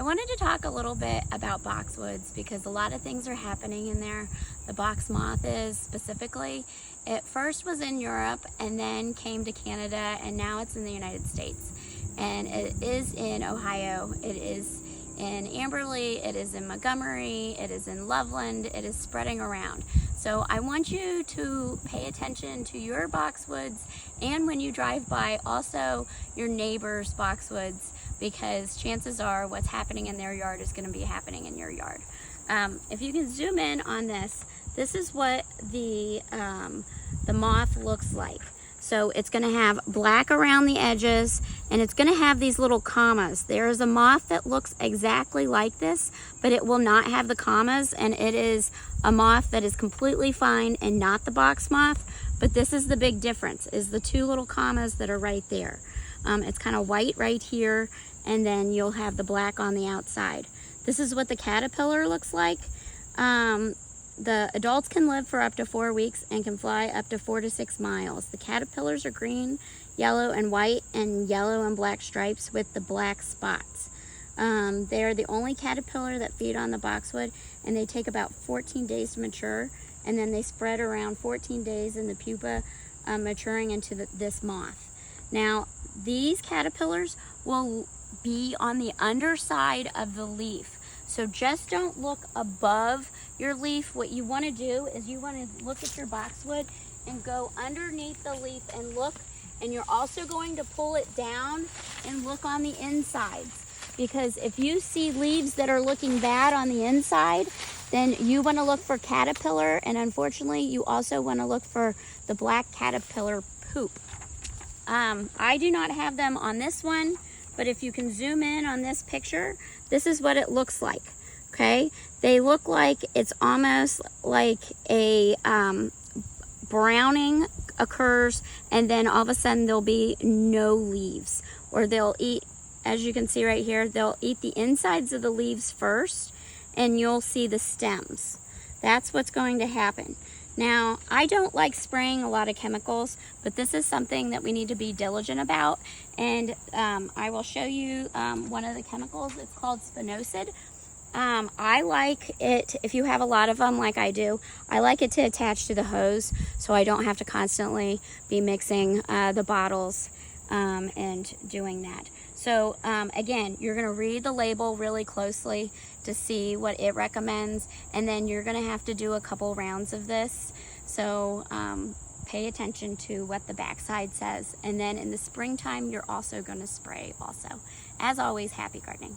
wanted to talk a little bit about boxwoods because a lot of things are happening in there. The box moth is specifically. It first was in Europe and then came to Canada, and now it's in the United States. And it is in Ohio, it is in Amberley, it is in Montgomery, it is in Loveland, it is spreading around. So I want you to pay attention to your boxwoods, and when you drive by, also your neighbor's boxwoods, because chances are what's happening in their yard is going to be happening in your yard. If you can zoom in on this, this is what the moth looks like. So it's going to have black around the edges, and it's going to have these little commas. There is a moth that looks exactly like this, but it will not have the commas, and it is a moth that is completely fine and not the box moth. But this is the big difference, is the two little commas that are right there. It's kind of white right here, and then you'll have the black on the outside. This is what the caterpillar looks like. The adults can live for up to 4 weeks and can fly up to 4 to 6 miles. The caterpillars are green, yellow, and white, and yellow and black stripes with the black spots. They're the only caterpillar that feed on the boxwood, and they take about 14 days to mature, and then they spread around 14 days in the pupa, maturing into this moth. Now, these caterpillars will be on the underside of the leaf. So just don't look above your leaf. What you want to do is you want to look at your boxwood and go underneath the leaf and look, and you're also going to pull it down and look on the insides, because if you see leaves that are looking bad on the inside, then you want to look for caterpillar, and unfortunately you also want to look for the black caterpillar poop. I do not have them on this one, but if you can zoom in on this picture, this is what it looks like, okay? They look like it's almost like a browning occurs, and then all of a sudden there'll be no leaves. Or they'll eat, as you can see right here, they'll eat the insides of the leaves first, and you'll see the stems. That's what's going to happen. Now, I don't like spraying a lot of chemicals, but this is something that we need to be diligent about. And I will show you one of the chemicals. It's called spinosad. I like it, if you have a lot of them like I do, I like it to attach to the hose so I don't have to constantly be mixing the bottles and doing that. So again, you're going to read the label really closely to see what it recommends, and then you're going to have to do a couple rounds of this. So pay attention to what the backside says, and then in the springtime you're also going to spray also. As always, happy gardening.